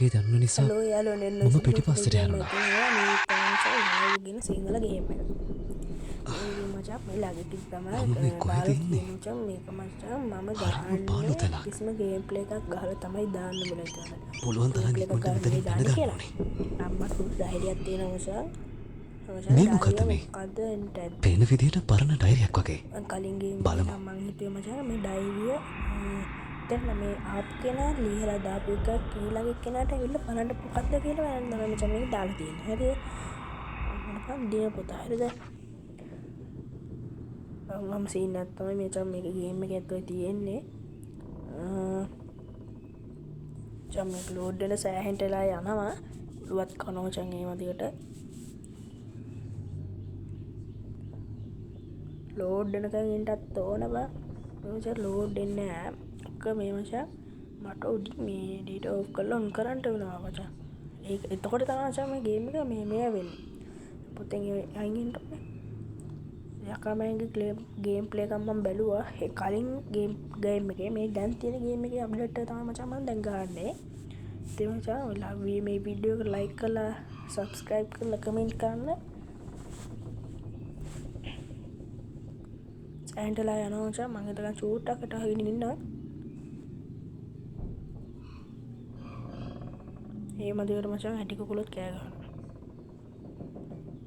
වගේ දන්න නිසා හලෝ යාලෝ නෙන්න මම පිටිපස්සට හැරුණා. ගෙන සිංහල ගේම මචා මෙලාගෙ කිත් තමයි මම මේ කොහෙද ඉන්නේ? මචම් මේක මචා මම හරිම පාළු ගහන්න තැනක්. කිසිම ගේම් ප්ලේ එකක් ගහලා තමයි දාන්න බලන්න පුළුවන් තරම් ඉක්මනට මෙතනින් පැන ගන්න ඕනේ. අම්මට පුදු ධෛර්යයක් තියෙන නිසා මේ මොකද්ද මේ? මොකද්ද එන්ට පේන විදිහට පරණ ඩයරියක් වගේ. කලින් ගේම් බලමු. මං හිතුවේ මචං මේ ඩයිරිය දැන් මේ ආප් කෙනා ලියලා දාපු එකක් ඊළඟ කෙනාට ඇවිල්ලා බලන්න මොකද්ද කියලා බලන්න තමයි මචං මේක දාලා තියෙන්නේ. හරිද? මොනකම් දින පුතා හරිද? මම සීන් එකක් තමයි මචං මේක ගේම් එකේ ඇතුලේ තියෙන්නේ. මචං මේක ලෝඩ් වෙන සෑහෙන්න වෙලා යනවා. ලුවත් කනවා මචං ඒ වදිකට. ලෝඩ් වෙනකන් ඉන්නත් ඕන බා. මචං ලෝඩ් වෙන්නේ නැහැ. මේ මචං මට උඩින් මේ ඩේටා ඔෆ් කරලා ඔන් කරන්න වෙනවා මචං. ඒක එතකොට තමයි මචං මේ ගේම් එක මේ වෙන්නේ. පොතෙන් අයින් ඉන්න ඕනේ. යකමගේ ගේම් ප්ලේ එකක් මම බැලුවා. ඒ කලින් ගේම් එකේ මේ දැන් තියෙන ගේම් එකේ අප්ඩේට් එක තමයි මචං මම දැන් ගන්නනේ. ඉතින් මචං ඔයාලා මේ වීඩියෝ එක ලයික් කරලා සබ්ස්ක්‍රයිබ් කරලා කමෙන්ට් කරන්න. ඇන්ටලා යනවා මචං මම හිතලා චූට්ටකට අහගෙන ඉන්නවා. ඒ මදිවට මචං ඇටි කුකුලොත් කෑ ගහනවා.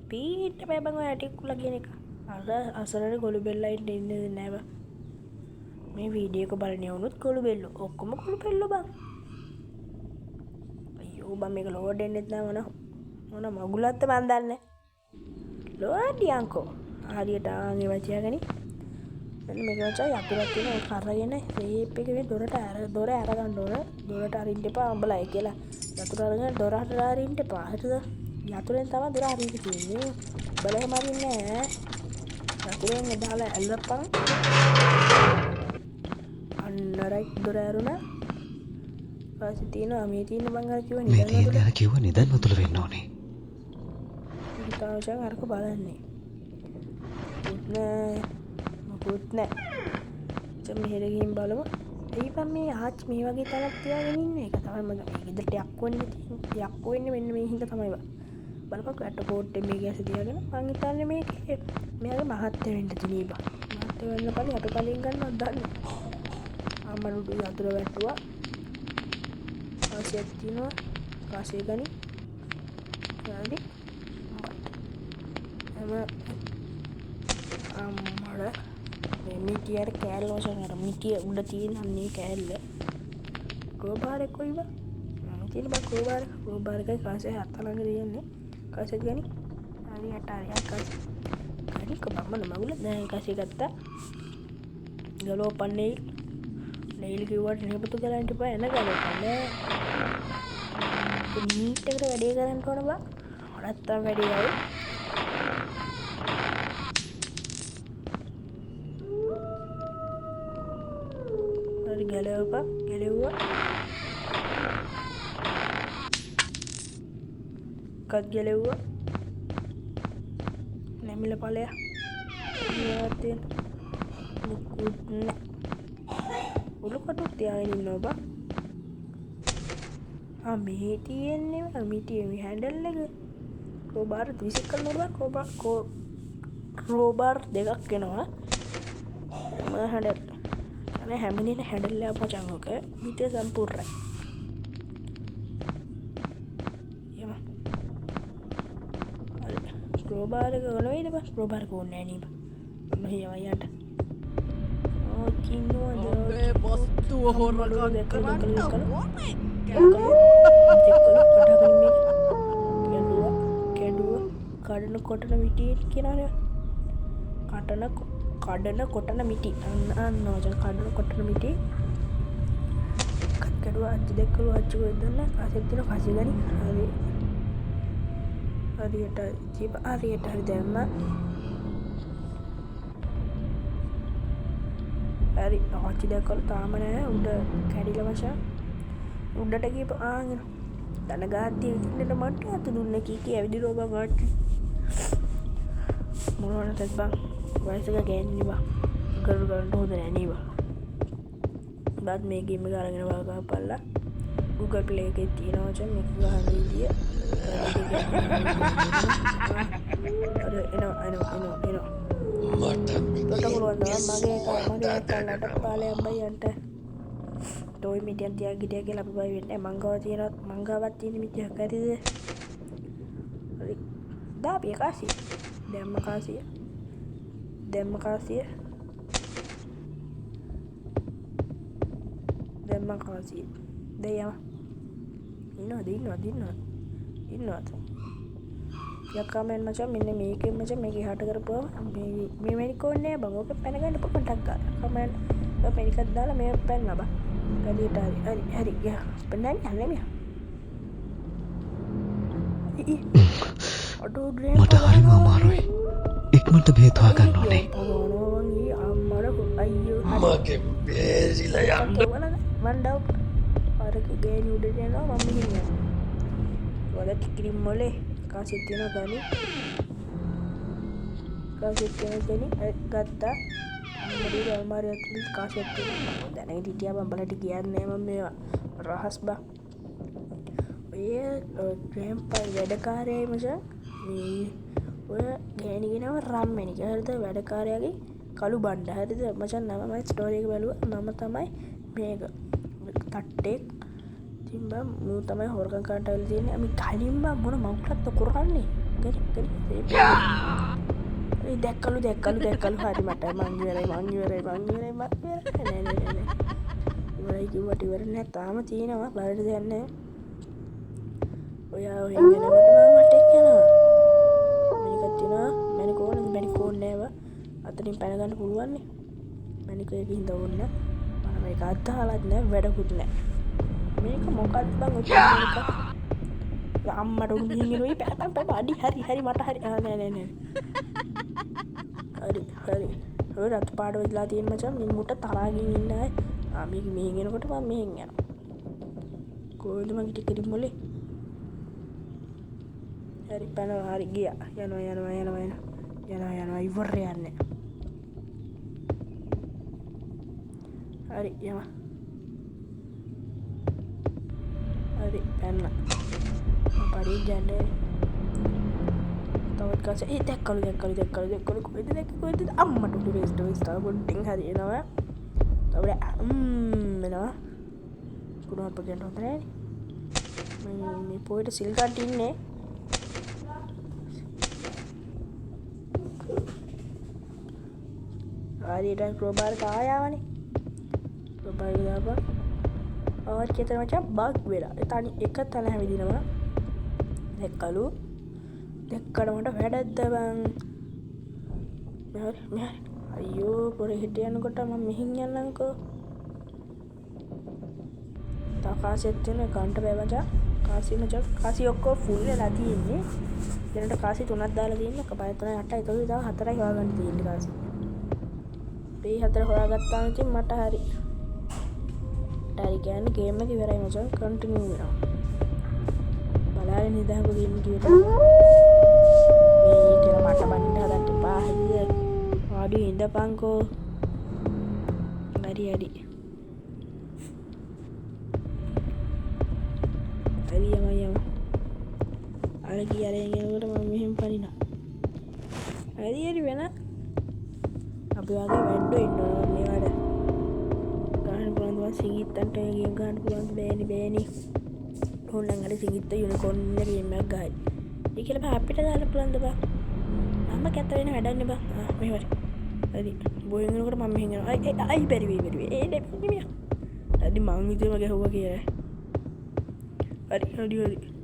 පීට බෑ බං ඔය ඇටි කුකුලා කියන එක. අර අසරණ ගොළු බෙල්ලා ඉන්නේ නැහැ බං. මේ වීඩියෝ එක බලන්නේ වුණොත් ගොළු බෙල්ලෝ ඔක්කොම ගොළු බෙල්ලෝ බං. අයියෝ බං මේක ලෝඩ් වෙන්නෙත් නැහැ මොන මගුලක්ද මන් දන්නේ. ලෝඩ් යන්කෝ. හරියට ආන්ගේ වචයගනි. මෙන්න මේක මචං යතුරක් තියෙන ඒ කරගෙන රේප් එකේ දොර අරගන්න ඕන. දොරට අරින්න එපා උඹලා ඒ කියලා. යතුර අරගෙන දොරට අරින්න එපා. හරිද? යතුරෙන් තමයි දොර අරින්න තියෙන්නේ. බලේ මරින්නේ නැහැ. යතුරෙන් දාලා ඇල්ලපන්. අන්න රයිට් දොර ඇරුණා. වාසි තියෙනවා මේ තියෙන මං අර කිව්ව මේ තියෙන අර කිව්ව නිදන් වතුල වෙන්න ඕනේ. ඒක තමයි අරක බලන්නේ. මොකුත් නෑ. මෙහෙර ගිහින් බලමු. ඊපන් මේ ආච්චි මේ වගේ තලක් තියාගෙන ඉන්නේ. ඒක තමයි මම ගෙදරට යක්කු වෙන්නේ මෙන්න මේ හින්දා තමයි බා. බලපන් ඇට කෝට් එක මේක ඇස තියාගෙන මං හිතන්නේ මේකේ මෙයාගේ මහත්ය වෙන්න තිනේ බා. මහත්ය වෙන්න බලි අපි කලින් ගන්නවත් දන්නේ. අම්මනුඩු යතුරු වැටුවා. කාසියක් තියනවා. කාසිය ගනි. හරි. අම්මඩ මිටියට කෑල්ල වශයෙන් අර මිටිය උඩ තියෙන අන්නේ කෑල්ල ක්‍රෝබාරේ කොයිද මම තියෙන බා ක්‍රෝබාර එකයි කාසිය හත ළඟ තියෙන්නේ කාසිය ගනි හරියට කාසිය ගනි කොබම්ම නමගුල දැන් කාසිය ගත්තා ගලෝපන්නේ නේල් කිව්වට නෙපතු කරන්න එපා එන ගලෝපන්නේ නීට් එකට වැඩේ කරන්න ඕන බා නැත්තම් වැඩේ ආවේ ගැලෙව්වා කත් ගැලෙව්වා නැමිල පලයා තියෙන මුකුත් නෑ උළුකටුත් තියාගෙන ඉන්නවා බා මේ තියෙන්නේ මිටිය මේ හැන්ඩල් එක ක්‍රෝබාර් 20ක් කරනවා ක්‍රෝබාර් දෙකක් එනවා මම හැන්ඩල් හැමදින හැඩල්ලා පචංගක මිටේ සම්පූර්ණයි එම ස්ක්‍රෝබාරක ඔලවයිද බස් ස්ක්‍රෝබාරක ඕන්නේ නෑ නීබ මෙහෙවයියට ඔබේ වස්තුව හොරගන්න කැඩුව කඩන කොටන මිටිය කියනවන කඩන කොටන මිටි අන්න වචන කඩන කොටන මිටි කැඩුව අච්චි දෙක්කරු අච්චි වෙදන්න අසෙත්තින කසිගනි හරියට ජීප හරියට හරි දැම්ම හරි ආච්චි දෙක්කරු තාමනෑ උඩ කැඩිල වශා උඩට ගීප ආගෙන දනගාතිය විදින්නට මට අතු දුන්න කීක ඇවිදි රෝබ ගට මොනවන තැත්බං වයසක ගෑන්නිවා කරු කරට හොද නැනීවා බත් මේ ගේම කරගෙන වාගා පල්ලා Google Play එකේ තියෙනවා මචං මේක ගහන විදිය. අර එනවා. මට පුළුවන් තමයි මගේ කල්ලාට පාලේ අම්බයින්ට ටොයි මිටියන් තියා ගිටිය කියලා අපි බයි වෙන්නේ මංගාව තියෙනවා මංගාවක් තියෙන මිටියක් හරිද හරි දාපිය කාසිය දැම්ම කාසිය දෙයම ඉන්නවද යකමෙන් මචං මෙන්න මේකෙන් මචං මේක හට කරපුවා මේ මෙනිකෝන් නෑ බං ඕක පැන ගන්න පොඩ්ඩක් ගන්න කමෙන්ට් ඔය මෙනිකක් දාලා මේ පැන්න බං කලියට හරි යා පෙන්නන්නේ යන්නේ මියා අඩෝ ඩ්‍රේන් මට හරිම අමාරුයි. ඉක්මනට බේත් හොයාගන්න ඕනේ. අයියෝ මගේ බේරිලා යන්න මණ්ඩව අරක ගෑනි උඩට යනවා මම මෙහෙම යනවා වල ටිකිරිම් මොලේ කාසිය තියෙනවා ගනි ගත්තා අම්මඩේ අල්මාරිය ඇතුළේ කාසියක් තියෙනවා දැනගෙන හිටියා බං බලට කියන්නේ මම මේවා රහස් බං ඔය ග්‍රෑම්පා වැඩකාරයයි මචං මේ ඔය ගෑනිගෙනව රම්මැනික හරිද වැඩකාරයාගේ කළු බණ්ඩ හරිද මචං නම මම ස්ටෝරි එක බැලුවා මම තමයි මේක තට්ටෙක් තින් බං මූ තමයි හොරකම් කරන්න ඇවිල්ලා තියෙන්නේ අපි කලින් බං මොන මවුලක්ද කරන්නේ ගරි දැක්කලු හරි මට මං ඉවරයි නෑ ඉවරයි කිව්වට ඉවර නෑ තාම තියෙනවා බලන්න දෙයක් නෑ ඔයා ඔහෙන් යනකොට මට යනවා මේකත් තියෙනවා මැනිකෝන් නෑව අතනින් පැන ගන්න පුළුවන් නේ මැනිකෝ එකකින් දවන්න මම මේක අත්හලත් නෑ වැඩකුත් නෑ මේක මොකක්ද බං ඔය මේක අම්මට උන් ගිහිනුයි පැප අඩි හරි මට හරි නෑ හරි ඔය රත් පාඩ වෙලා තියෙන මචං මින් මුට තරහකින් ඉන්න අය මේක මෙහෙන් එනකොට මම මෙහෙන් යනවා කොහෙද මගේ ටිකරින් මොලේ හරි පැනලා හරි ගියා යනවා ඉවර යන්නේ හරි යම හරි පැන්න පරි ජන්නේ තවත් කාසේ දැක්කලු කොහෙද අම්මට උඩු රෙස්ටෝරන්ට් පොඩ්ඩින් හරි එනවා තවර එනවා කුණාප්ප ගන්න හොඳ නෑනේ මේ පොයට සිල් කට් ඉන්නේ හරියට ක්‍රෝබාර කායාවනේ ක්‍රෝබාර දාපන් ආවත් කියතන මචං බග් වෙලා එතන එක තැන හැවිදිනවා දැක්කට මට වැඩක්ද බං මෙහරි අයියෝ පොරේ හිට යනකොට මම මෙහින් යන්නම්කෝ තා කාසියක් තියෙන ගන්ට බෑ මචං කාසි ඔක්කොම ෆුල් වෙලා තියෙන්නේ දැනට කාසි 3ක් දාලා තියෙන්නේ එක පය 3 8යි තව 4යි හොයාගන්න තියෙන්නේ කාසි මේ 4 හොයාගත්තාම ඉතින් මට හරි කියන්නේ ගේම් එක ඉවරයි මචං කන්ටිනියු වෙනවා බලාගෙන ඉඳහකො ගේම් එක ඉවරයි මේ කියලා මට බන්න හදන්න එපා හරිද ආඩි ඉඳපන්කෝ හරි යම අර කියාරෙන් යනකොට මම මෙහෙම පනිනවා හරි වෙන අපි වගේ වැඩෝ ඉන්නවා මේවට ගන්න පුළුවන් සිගිත්තන්ට ගේම් ගන්න පුළුවන් බෑනි ඕනනම් අර සිගිත්ත යුනිකෝන් එක ගේම් එකක් ගහයි ඒ කියලා බා අපිට දාන්න පුළුවන්ද බා මම කැත වෙන වැඩක් නේ බා මෙහෙවරි හරි බෝයින් යනකොට මම මෙහෙන් යනවා අයි බැරි ඒ දෙපිනිය හරි මං ඉතින් මගේ හොවා කියලා හරි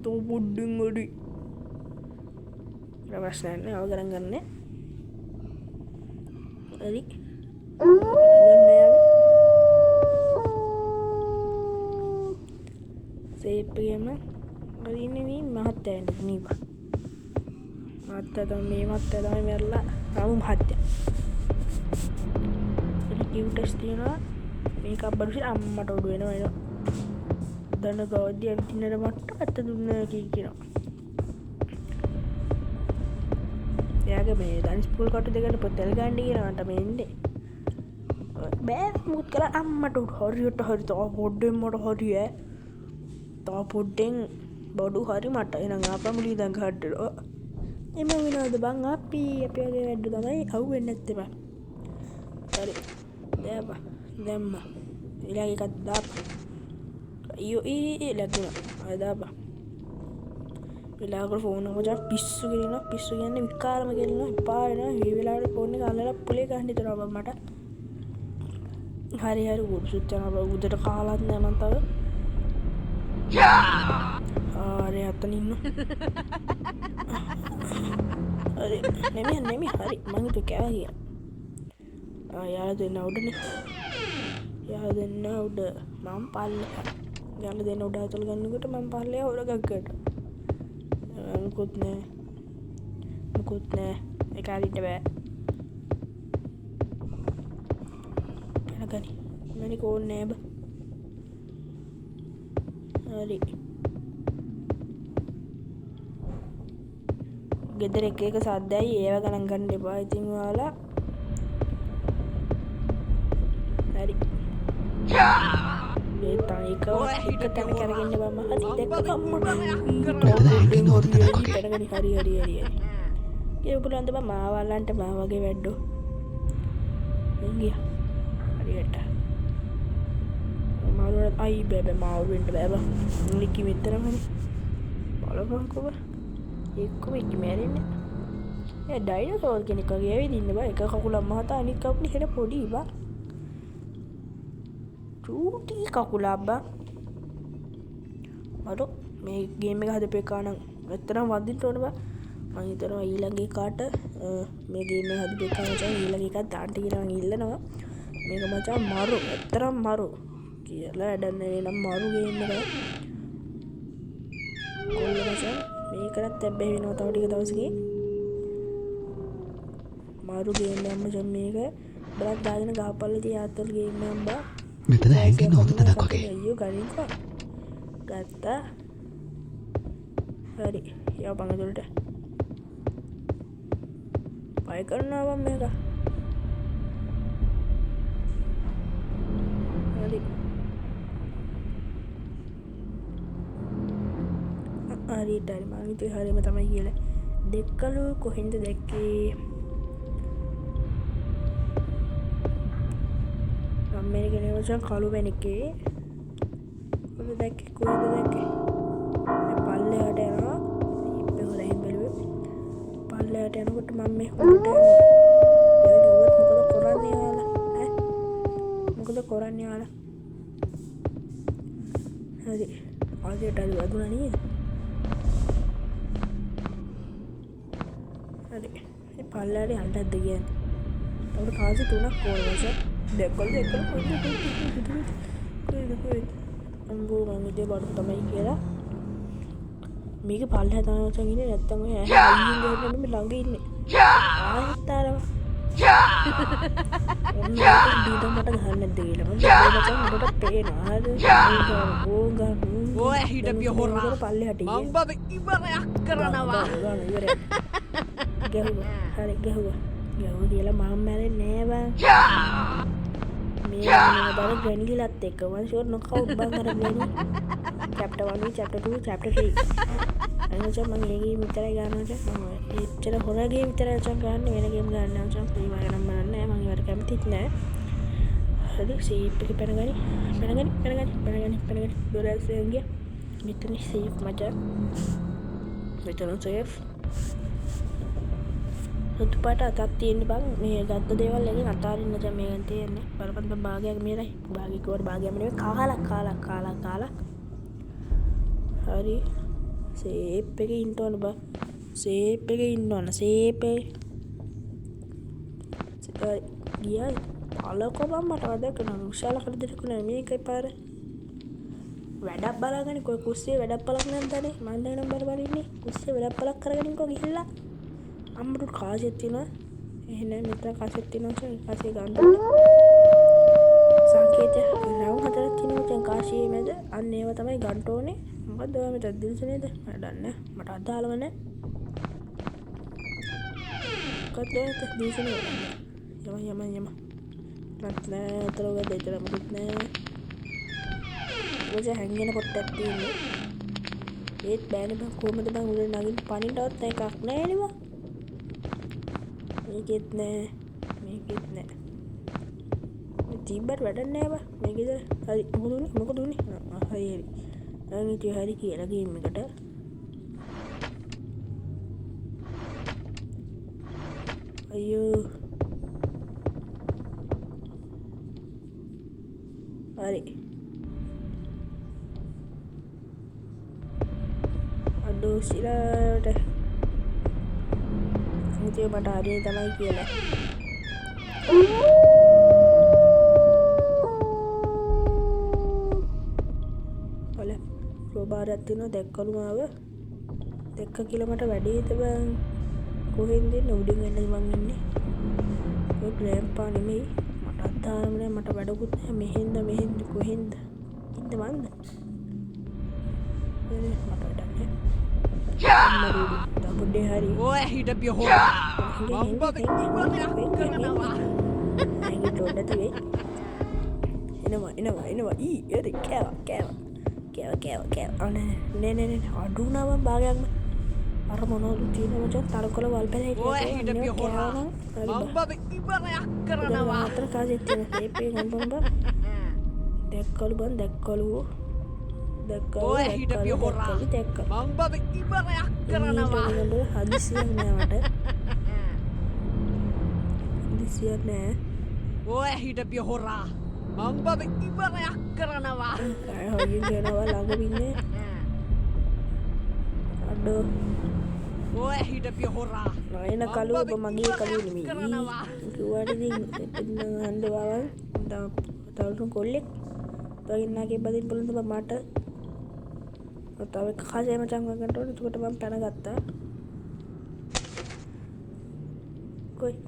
තෝ පුඩ්ඩින් ඔඩි ප්‍රශ්න නැහැ අව ගණන් ගන්න හරි සේප්පේම හරිනේ මේ මහත්තයා නීව මහත්තයා තමයි මැරලා රාමු මහත්තයා කිව්ටස් තියනවා මේක බඩුසි අම්මට උඩු වෙනවා දන ගවද්දි අවිතින්නට මට්ට අත්ත දුන්න කියනවා එයාගේ මේ දනිස් පූල් කොට දෙකට පොතෙල් ගන්න කියනවට මේ ඉන්නේ බෑ මුත් කළා අම්මට උඩු හරියට හරි තව පොඩ්ඩෙන් මට හරිය තව පොඩ්ඩෙන් බොඩු හරි මට එනම් ආපමුලි දැන් ගහට්ටලෝ එම විනෝද බං අපි වගේ වැඩ්ඩු තමයි අවු වෙන්න ඇත්තෙම හරි දැපා දැම්ම ඉලාගේ එකත් දාප අයෝ ලැගුණ අදාපා වෙලාකට ෆෝන මචා පිස්සු කරන පිස්සු කියන්න විකාරම කරන පාන වෙලාට ෆෝන අල්ලල පුලේ ගහන්න තරව මට හරි හරි ගුඩ සුච්චන උදට කාලත් නෑමන්තාව ආරය අත්තන ඉන්න හරි නෙම හරි මංතු කෑව කිය යාල දෙන්න උඩන යා දෙන්න උඩ මම් පල්ල යල දෙන්න උඩ අතුළ ගන්නකට මං පල්ලය හොරගක්කට මුකුත් නෑ එකාරිට බෑ පැනගනි මැනි කෝන් නෑබ හරි ගෙදර එක සද්දයි ඒව ගණන් ගන්න එපා ඉතින් ඔයාලා හරි ඒක තැන කරගන්න බම හරි දෙක පැනගනි හරි ඒපුලන්ද බ මාවල්ලන්ට මාවගේ වැඩ්ඩෝ ගිය හරිට මාරුවට අයි බැබ මවුවෙන්ට බෑබ නිකි මිතරමනි බලපංකොව එක්කම එක මැරෙන්න ඩයින සෝල් කෙනෙකගේ දින්න බ එක කකුලම් මහතා අනිකපනි හෙට පොඩි බා චූටි කකුලාබ්බා මට මේ ගේම එක හද පෙකානම් ඇත්තරම් වදිට ඕනවා මහිතරවා ඊළගේ කාට මේගේම හද පෙකාමචා ඊළගේ එකත් දාන්ට කියරවා ඉල්ලනවා මේක මචා මරු ඇත්තරම් මරු කියලා ඇඩන්නේ නම් මරුගේම කොල්ල මචා මේකරත් තැබ්බැ වෙනවා තවටික දවසගේ මරුගේම අම්ම ජම් මේක බලත් දාගෙන ගාපල්ලති ආත්තල්ගේම අම්බා මෙතන හැඟෙන හොඳ තැනක් වගේ අයෝ ගනිකවා ගත්තා හරි යව පඟතුලට පය කරනාවම් මේක හරි හරිටරි මංගිත හරිම තමයි කියල දෙක්කලු කොහෙන්ද දැක්කේ මේගෙනවචන් කලු වැනිකේ දැක්ක කොද දැක්කේ පල්ලයට යනවා හොරහින් බැලුව පල්ලයට යනකොට මම මේ හොට මොකද කොරන්න යාලා මොකද කොරන්න යාලා හරි ආදයට අද වදුන නීද හරි පල්ලට අන්ට ඇද කියන්න තවට කාසි තුනක් කෝරවස දෙකොල් අම්බෝ මංගිතේ බඩු තමයි කියලා මේක පල්ල තනවචගෙන නැත්තම ළඟ ඉන්න ආතාරව දීට මට ගහන්න දේලම ට පේන ඔය හිටපිය හොර පල්ල හට මම්බ ඉවරයක් කරනවා ගැහුව හරි ගැහුව ගැහු කියලා මම් මැර නෑවා මේ බර ගැනිලත් එක්ක වන්ෂෝර් නොකව් බං කරගෙන චැප්ට 1 චැප්ට 2 චැප්ට 3 අනචා මම ඒකේ විතරයි ගන්නට මම එච්චර හොරගේ විතරයි චන් ගන්න වෙන ගේම් ගන්න චන් ෆ්‍රී වගේ නම් නෑ මම ඉවර කැමතිත් නෑ හරි සේෆ් එක පැනගනි දොරස් එංගිය මෙතන සේෆ් මචං මෙතන සේෆ් සුතුපාට අතත් තියෙන්නේ බං මේ ගත්ත දේවල් එකෙන් අතාරින්න දැන් මේකෙන් තියෙන්නේ බලපන් භාගයක් මේරයි භාගිකවට භාගයක් නෙවෙයි කාලා හරි සේප් එකේ ඉන්න ඕන බං සේප් එකේ ඉන්න ඕන සේප් එකේ ගියා පලකෝ බං මට වදක් කරනවා විශාල කරදරයක් නේ මේකයි පාර වැඩක් බලාගන්න කොයි කුස්සියේ වැඩක් බලක් නැන්දනේ මම දැන් නම්බර බලන්නේ කුස්සියේ වැඩක් බලක් කරගෙන කො ගිහිල්ලා අම්මට කාසියක් තියෙනවා එහෙනම් මෙතන කාසියක් තියෙනවා කාසිය ගන්න සංකේතය රවුම් හතරක් තියෙනවා දැන් කාසියේ මැද අන්න ඒව තමයි ගන්න ඕනේ මොකද ඔයා මෙතන දිල්ස නේද මම දන්නේ මට අදාළව නැහැ කොහොමද දිල්ස නේද යම නැත්නම් අතලව දෙතර මොකුත් නැහැ මචං හැංගෙන පොට්ටක් තියෙන්නේ. ඒත් බෑනේ බං කොහමද බං උඩ නගින්න පණින්නවත් එකක් නැහැ නේ බං. මේකෙත් නෑ. තිබ්බට වැඩක් නෑ බං. මේකද හරි මොකද උනේ? හරි. දැන් ඉතින් හරි කියලා ගේම් එකට. අයියෝ. හරි. අඩෝ සිරාට. ඉතින් මට හරිය තමයි කියලා. ඔල රෝබාරයක් තියෙනවා දැක්කලු මාව. දැක්ක කියලා මට වැඩේද බං. කොහෙන්ද උඩින් එන්නේ මං ඉන්නේ. ඔය ග්‍රෑම්පා නෙමෙයි. මට අත්තාරම නෑ මට වැඩකුත් නෑ මෙහෙන්ද කොහෙන්ද ඉන්න මන්ද. මට වැඩක් නෑ. පොඩ්ඩේ හරි. Oi, hidup hora. Mamba ibarat කරනවා. අයිගේ ඩොඩ්ඩ තිබේ. එනවා ඊ එරි කෑවා නෑ අඩුනාම භාගයක්ම අර මොනවද තියෙන මචං තරකොළ වල් පැල Oi, hidup hora. Mamba ibarat කරනවා. අතර කාසෙත් තියෙන තේපේ ගම්බම්බ දැක්කලු Oi, hidup hora. Mamba ibarat කරනවා. හදිසියක් නෑ. Oi, hidup hora. Mamba ibarat කරනවා. හොයින් දෙනවා ළඟ ඉන්නේ. අඩෝ Oi, hidup hora. නයන කලු ඔබ මගේ කලු නෙමෙයි. කිව්වට ඉතින් හන්දවාවන් තවලුන් කොල්ලෙක් තවන්නගේ බදින් බලන්න බා මට තව කාසේ මචං ගන්නට ඕනේ. එතකොට මම පැන ගත්තා.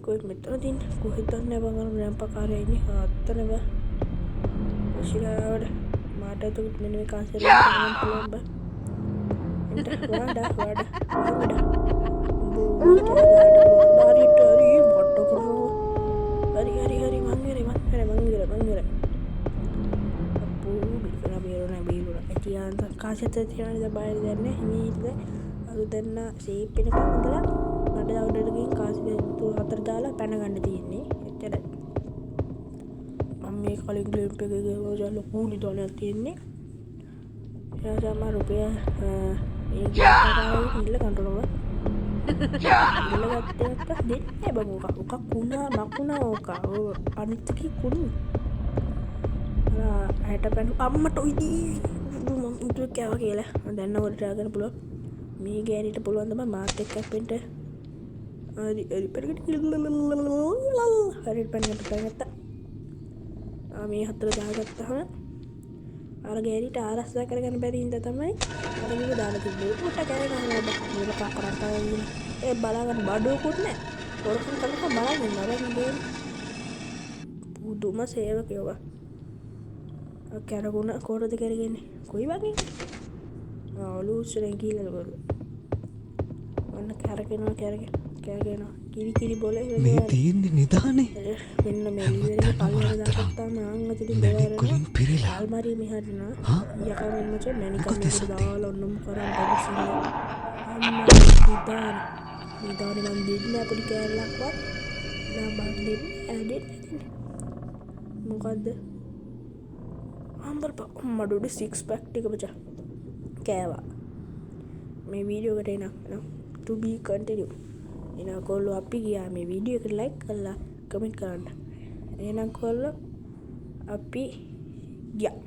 කොයි මෙතන තින්නේ කොහෙද නැහැ බං අර රැම්පකාරයා ඉන්නේ. අත්තන බා ඔසිලාවට මාට එතකොට මෙන්න මේ කාසේ රැම්ප පුළුවන් බා. එන්ට වඩා හරි මංගර අප්පු බීරුණ ඇතියාන්ත කාසෙත් තියනද බාහිර දැන්නේ හිමීටද අලු දෙන්න සීප් වෙනකන් ඉඳලා මට දවඩට ගිහින් කාසිය හතර දාලා පැන ගන්න තියෙන්නේ එච්චරයි මම මේ කලින් ග්ලේම්ප් එකේ ගිහුවා ලොකු නිදොලයක් තියෙන්නේ එයාම රුපියල් ඒ ගාතාවයි ඉල්ල කන්ටරෝල ඉල්ල ගත්තට දෙන්නේ බං ඔක කුණා නකුණා ඕක අනිත්කි කුණු ඇයට පැනු අම්මට ඔයිදී මම උතුර කෑවා කියලා දැන් ඔකට ට්‍රාගන්න පුළුවන් මේ ගෑනිට පුළුවන් තමයි මාත් එක්ක අපෙන්ට හරි පැනකට හරි පැනගත්තා මේ හතර දාගත්තාම අර ගෑනිට ආරක්ෂා කරගන්න බැරි හින්දා තමයි අර මේක දාලා තිබ්බේ උට කෑගෙන මේක කක්කරන්ටා ඒ බලාගන්න බඩුවකුත් නැහැ වරකම් කරලා බලාගෙන නරකින්නේ පුදුම සේවකයෝ කැරගුණ කොටද කරගන්නේ කොයි වගේ ඔලුස්සරෙන් කියලා ඔන්න කැරගෙනවා කිරි බොලේ මේ තියෙන්නේ නිදානේ. මෙන්න මේ ලිවරේ පල්ලෙහාට දාගත්තාම ආංගතින් දෙවරන කොලින් පිරিলা. අල්මාරිය මෙහාට නා යකා මෙන්න මචං මැනිකම් දාලා ඔන්නම් කරන් බඩසින්න අම්මා නිදානේ මන් දෙන්නේ අපිට කෑල්ලක්වත් නා බන් දෙන්නේ මොකද්ද අම්බල් සික්ස් පැක් ටික මචං කෑවා මේ වීඩියෝ එකට එන to be continue එන කොල්ලෝ අපි ගියා මේ වීඩියෝ එකට ලයික් කරලා කමෙන්ට් කරන්න එහෙනම් කොල්ලෝ අපි ගියා